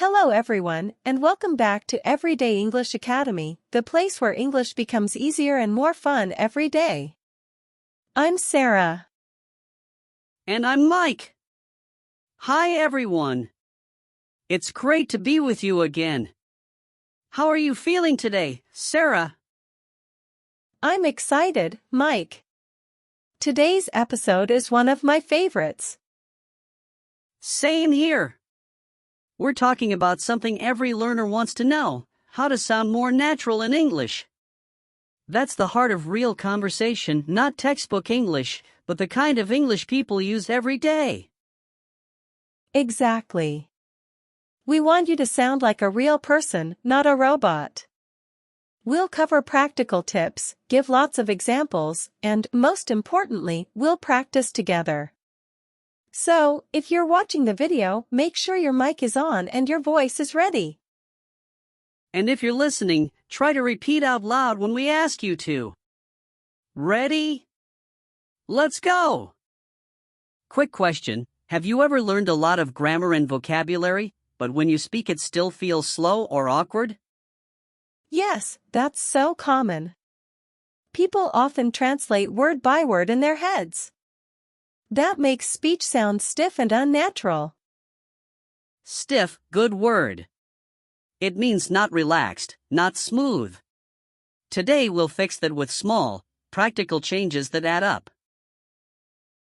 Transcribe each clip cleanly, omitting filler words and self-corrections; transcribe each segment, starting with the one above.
Hello everyone, and welcome back to Everyday English Academy, the place where English becomes easier and more fun every day. I'm Sarah. And I'm Mike. Hi everyone. It's great to be with you again. How are you feeling today, Sarah? I'm excited, Mike. Today's episode is one of my favorites. Same here. We're talking about something every learner wants to know: how to sound more natural in English. That's the heart of real conversation, not textbook English, but the kind of English people use every day. Exactly. We want you to sound like a real person, not a robot. We'll cover practical tips, give lots of examples, and, most importantly, we'll practice together. So, if you're watching the video, make sure your mic is on and your voice is ready. And if you're listening, try to repeat out loud when we ask you to. Ready? Let's go! Quick question: have you ever learned a lot of grammar and vocabulary, but when you speak it still feels slow or awkward? Yes, that's so common. People often translate word by word in their heads. That makes speech sound stiff and unnatural. Stiff, good word. It means not relaxed, not smooth. Today we'll fix that with small, practical changes that add up.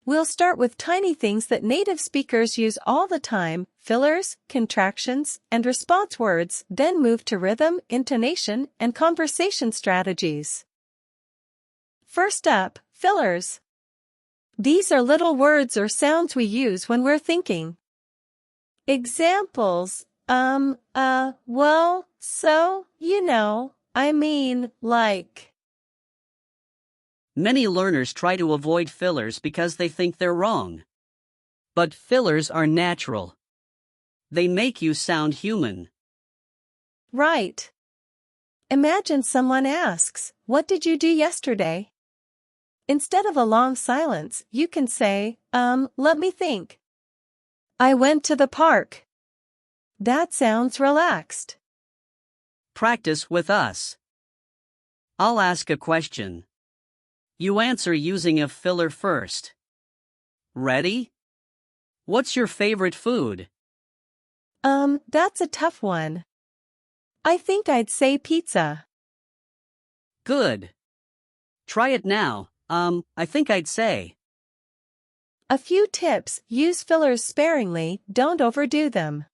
We'll start with tiny things that native speakers use all the time: fillers, contractions, and response words, then move to rhythm, intonation, and conversation strategies. First up, fillers. These are little words or sounds we use when we're thinking. Examples: well, so, I mean, like. Many learners try to avoid fillers because they think they're wrong. But fillers are natural. They make you sound human. Right. Imagine someone asks, "What did you do yesterday?" Instead of a long silence, you can say, let me think. I went to the park. That sounds relaxed. Practice with us. I'll ask a question. You answer using a filler first. Ready? What's your favorite food? That's a tough one. I think I'd say pizza. Good. Try it now. I think I'd say. A few tips: use fillers sparingly, don't overdo them.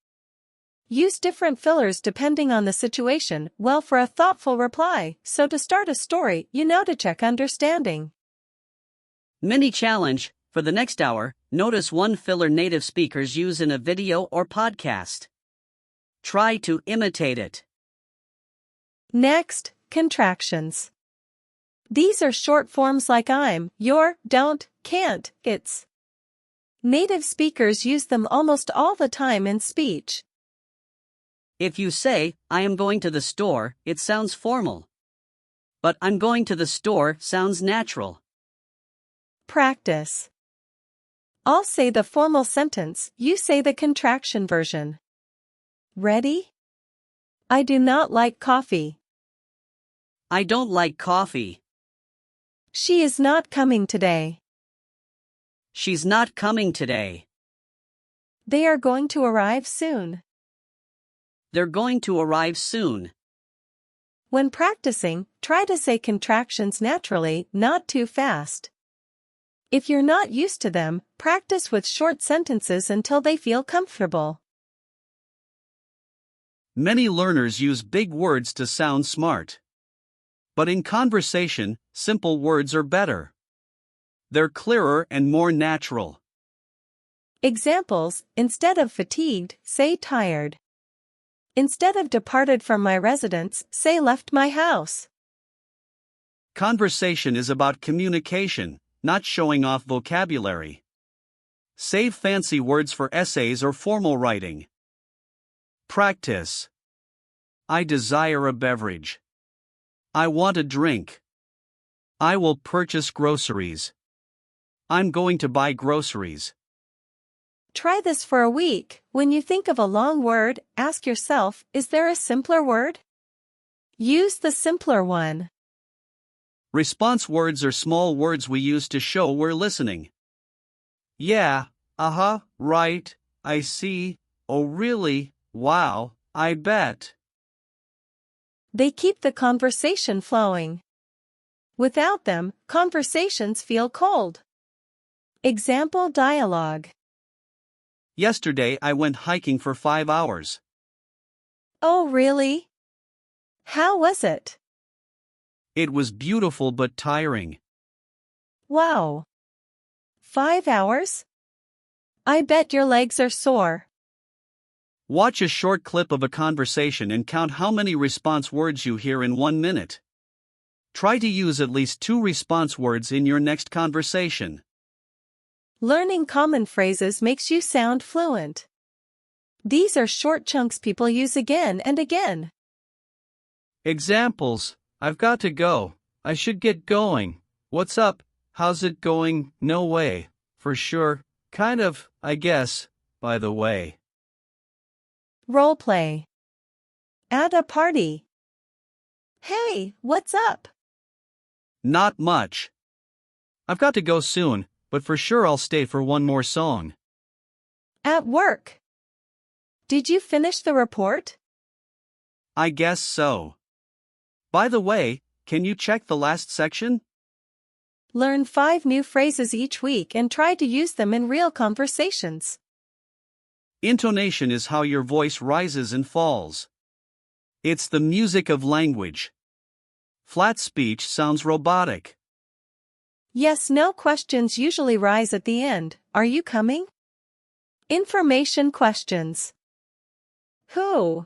Use different fillers depending on the situation, well, for a thoughtful reply, so to start a story, to check understanding. Mini challenge: for the next hour, notice one filler native speakers use in a video or podcast. Try to imitate it. Next, contractions. These are short forms like I'm, your, don't, can't, it's. Native speakers use them almost all the time in speech. If you say, I am going to the store, it sounds formal. But I'm going to the store sounds natural. Practice. I'll say the formal sentence, you say the contraction version. Ready? I do not like coffee. I don't like coffee. She is not coming today. She's not coming today. They are going to arrive soon. They're going to arrive soon. When practicing, try to say contractions naturally, not too fast. If you're not used to them, practice with short sentences until they feel comfortable. Many learners use big words to sound smart. But in conversation, simple words are better. They're clearer and more natural. Examples: instead of fatigued, say tired. Instead of departed from my residence, say left my house. Conversation is about communication, not showing off vocabulary. Save fancy words for essays or formal writing. Practice. I desire a beverage. I want a drink. I will purchase groceries. I'm going to buy groceries. Try this for a week. When you think of a long word, ask yourself, is there a simpler word? Use the simpler one. Response words are small words we use to show we're listening. Yeah, right, I see, oh really, wow, I bet. They keep the conversation flowing. Without them, conversations feel cold. Example dialogue. Yesterday I went hiking for 5 hours. Oh really? How was it? It was beautiful but tiring. Wow. 5 hours? I bet your legs are sore. Watch a short clip of a conversation and count how many response words you hear in 1 minute. Try to use at least 2 response words in your next conversation. Learning common phrases makes you sound fluent. These are short chunks people use again and again. Examples: I've got to go. I should get going. What's up? How's it going? No way. For sure. Kind of, I guess, by the way. Role play. At a party. Hey, what's up? Not much. I've got to go soon, but for sure I'll stay for one more song. At work. Did you finish the report? I guess so. By the way, can you check the last section? Learn 5 new phrases each week and try to use them in real conversations. Intonation is how your voice rises and falls. It's the music of language. Flat speech sounds robotic. Yes/no questions usually rise at the end. Are you coming? Information questions. Who?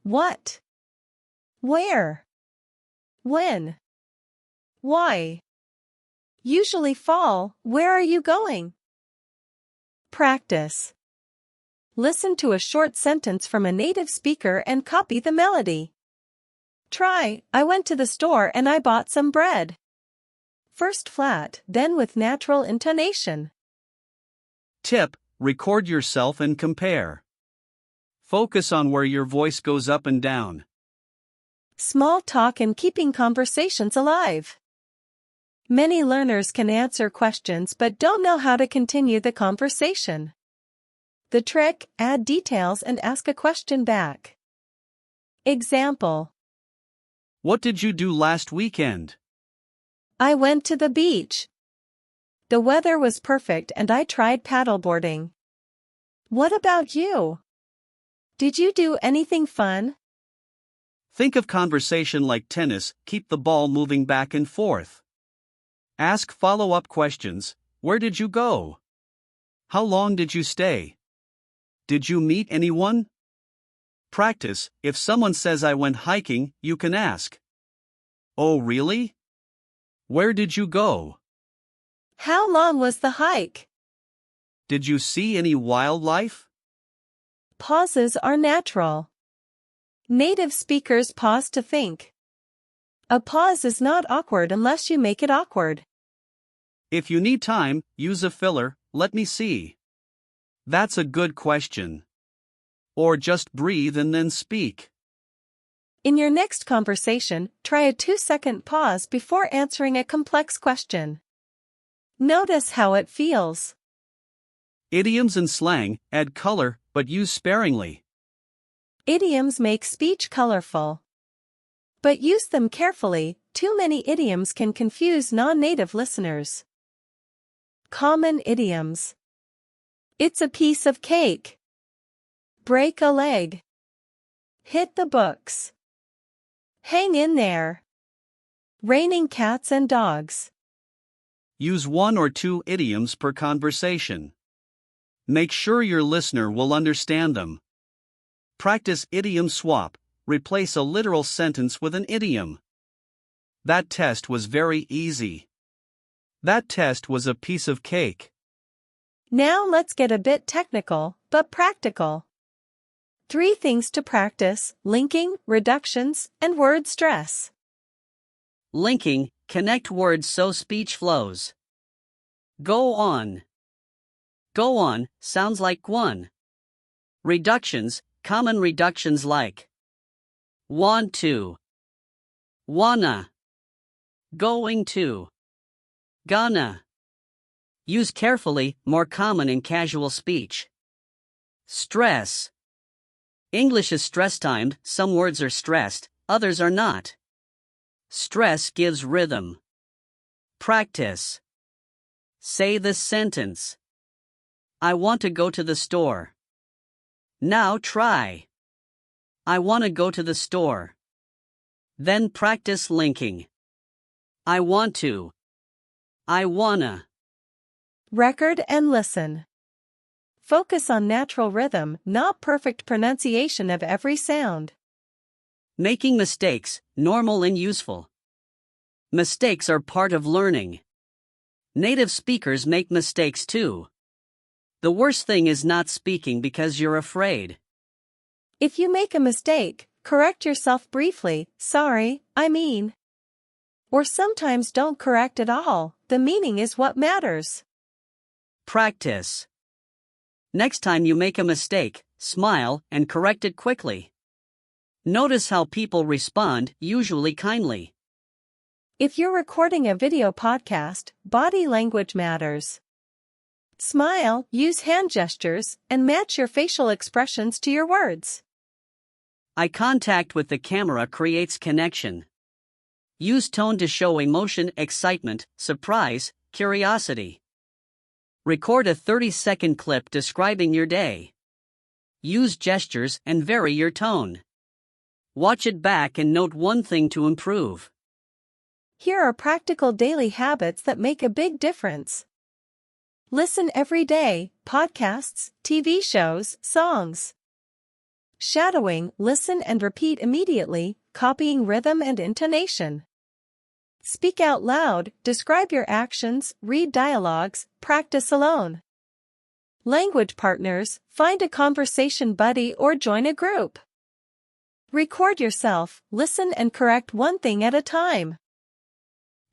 What? Where? When? Why? Usually fall. Where are you going? Practice. Listen to a short sentence from a native speaker and copy the melody. Try, I went to the store and I bought some bread. First flat, then with natural intonation. Tip: record yourself and compare. Focus on where your voice goes up and down. Small talk and keeping conversations alive. Many learners can answer questions but don't know how to continue the conversation. The trick: add details and ask a question back. Example. What did you do last weekend? I went to the beach. The weather was perfect and I tried paddleboarding. What about you? Did you do anything fun? Think of conversation like tennis, keep the ball moving back and forth. Ask follow-up questions. Where did you go? How long did you stay? Did you meet anyone? Practice: if someone says I went hiking, you can ask, oh really? Where did you go? How long was the hike? Did you see any wildlife? Pauses are natural. Native speakers pause to think. A pause is not awkward unless you make it awkward. If you need time, use a filler. Let me see. That's a good question. Or just breathe and then speak. In your next conversation, try a 2-second pause before answering a complex question. Notice how it feels. Idioms and slang add color, but use sparingly. Idioms make speech colorful. But use them carefully. Too many idioms can confuse non-native listeners. Common idioms. It's a piece of cake. Break a leg. Hit the books. Hang in there. Raining cats and dogs. Use 1 or 2 idioms per conversation. Make sure your listener will understand them. Practice idiom swap. Replace a literal sentence with an idiom. That test was very easy. That test was a piece of cake. Now let's get a bit technical, but practical. 3 things to practice: linking, reductions, and word stress. Linking: connect words so speech flows. Go on. Go on sounds like gwon. Reductions, common reductions like want to, wanna, going to, gonna. Use carefully, more common in casual speech. Stress. English is stress-timed, some words are stressed, others are not. Stress gives rhythm. Practice. Say this sentence. I want to go to the store. Now try. I want to go to the store. Then practice linking. I want to. I wanna. Record and listen. Focus on natural rhythm, not perfect pronunciation of every sound. Making mistakes, normal and useful. Mistakes are part of learning. Native speakers make mistakes too. The worst thing is not speaking because you're afraid. If you make a mistake, correct yourself briefly, sorry, I mean. Or sometimes don't correct at all, the meaning is what matters. Practice. Next time you make a mistake, smile and correct it quickly. Notice how people respond, usually kindly. If you're recording a video podcast, body language matters. Smile, use hand gestures, and match your facial expressions to your words. Eye contact with the camera creates connection. Use tone to show emotion, excitement, surprise, curiosity. Record a 30-second clip describing your day. Use gestures and vary your tone. Watch it back and note one thing to improve. Here are practical daily habits that make a big difference. Listen every day, podcasts, TV shows, songs. Shadowing, listen and repeat immediately, copying rhythm and intonation. Speak out loud, describe your actions, read dialogues, practice alone. Language partners, find a conversation buddy or join a group. Record yourself, listen and correct one thing at a time.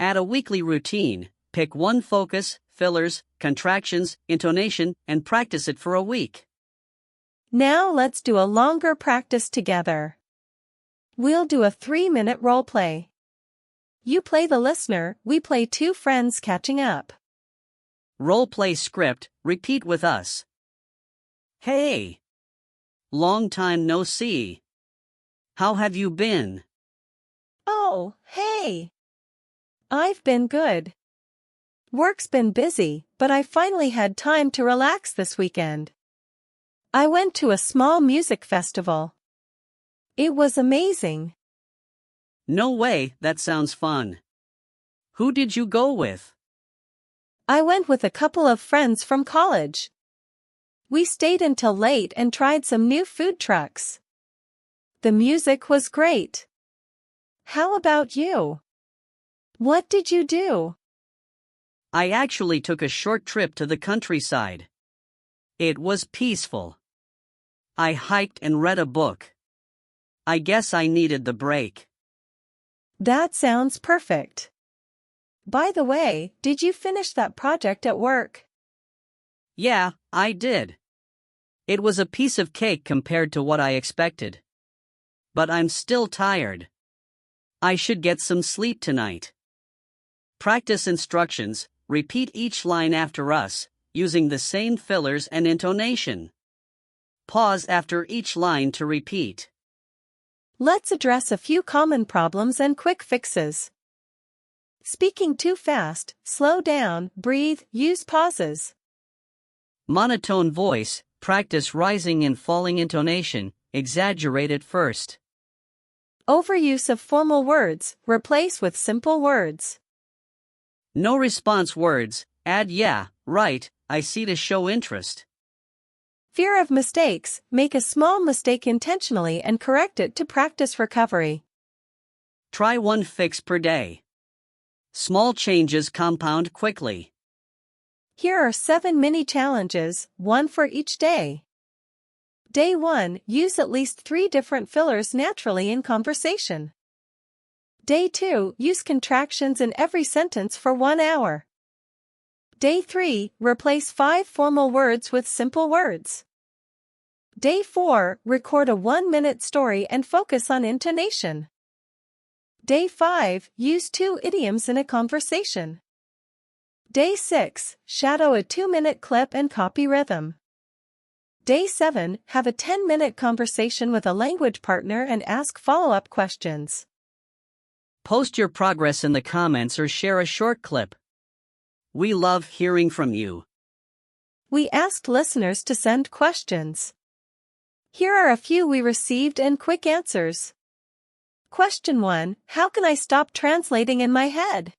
Add a weekly routine, pick one focus, fillers, contractions, intonation, and practice it for a week. Now let's do a longer practice together. We'll do a 3-minute role play. You play the listener, we play two friends catching up. Role play script, repeat with us. Hey! Long time no see. How have you been? Oh, hey! I've been good. Work's been busy, but I finally had time to relax this weekend. I went to a small music festival. It was amazing. No way, that sounds fun. Who did you go with? I went with a couple of friends from college. We stayed until late and tried some new food trucks. The music was great. How about you? What did you do? I actually took a short trip to the countryside. It was peaceful. I hiked and read a book. I guess I needed the break. That sounds perfect. By the way, did you finish that project at work? Yeah, I did. It was a piece of cake compared to what I expected. But I'm still tired. I should get some sleep tonight. Practice instructions, repeat each line after us, using the same fillers and intonation. Pause after each line to repeat. Let's address a few common problems and quick fixes. Speaking too fast, slow down, breathe, use pauses. Monotone voice, practice rising and falling intonation, exaggerate at first. Overuse of formal words, replace with simple words. No response words, add yeah, right, I see to show interest. Fear of mistakes, make a small mistake intentionally and correct it to practice recovery. Try one fix per day. Small changes compound quickly. Here are 7 mini challenges, one for each day. Day 1, use at least 3 different fillers naturally in conversation. Day 2, use contractions in every sentence for 1 hour. Day 3, replace 5 formal words with simple words. Day 4, record a 1-minute story and focus on intonation. Day 5, use 2 idioms in a conversation. Day 6, shadow a 2-minute clip and copy rhythm. Day 7, have a 10-minute conversation with a language partner and ask follow-up questions. Post your progress in the comments or share a short clip. We love hearing from you. We asked listeners to send questions. Here are a few we received and quick answers. Question 1, how can I stop translating in my head?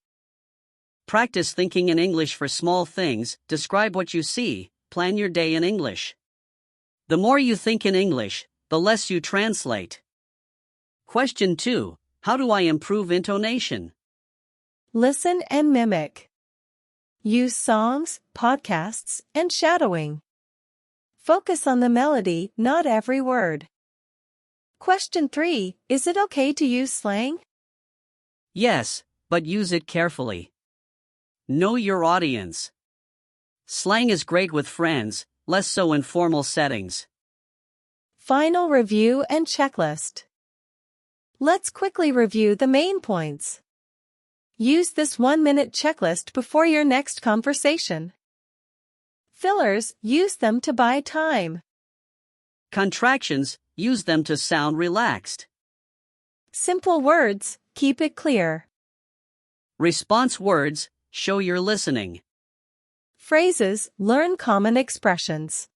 Practice thinking in English for small things, describe what you see, plan your day in English. The more you think in English, the less you translate. Question 2, how do I improve intonation? Listen and mimic. Use songs, podcasts, and shadowing. Focus on the melody, not every word. Question 3, is it okay to use slang? Yes, but use it carefully. Know your audience. Slang is great with friends, less so in formal settings. Final review and checklist. Let's quickly review the main points. Use this 1-minute checklist before your next conversation. Fillers, use them to buy time. Contractions, use them to sound relaxed. Simple words, keep it clear. Response words, show you're listening. Phrases, learn common expressions.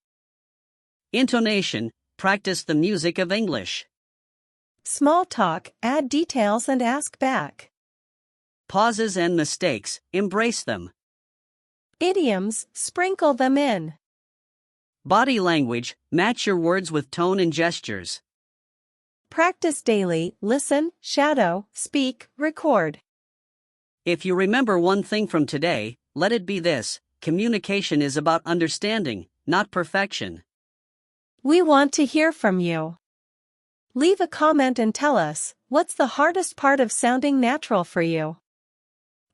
Intonation, practice the music of English. Small talk, add details and ask back. Pauses and mistakes, embrace them. Idioms, sprinkle them in. Body language, match your words with tone and gestures. Practice daily, listen, shadow, speak, record. If you remember one thing from today, let it be this: communication is about understanding, not perfection. We want to hear from you. Leave a comment and tell us, what's the hardest part of sounding natural for you?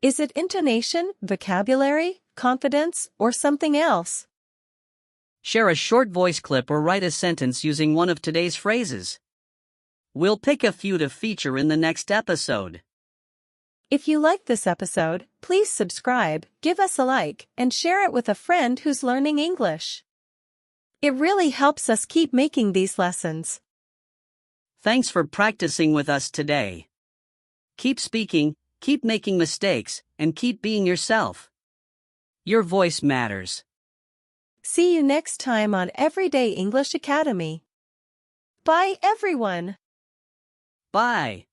Is it intonation, vocabulary, confidence, or something else? Share a short voice clip or write a sentence using one of today's phrases. We'll pick a few to feature in the next episode. If you like this episode, please subscribe, give us a like, and share it with a friend who's learning English. It really helps us keep making these lessons. Thanks for practicing with us today. Keep speaking, keep making mistakes, and keep being yourself. Your voice matters. See you next time on Everyday English Academy. Bye, everyone. Bye.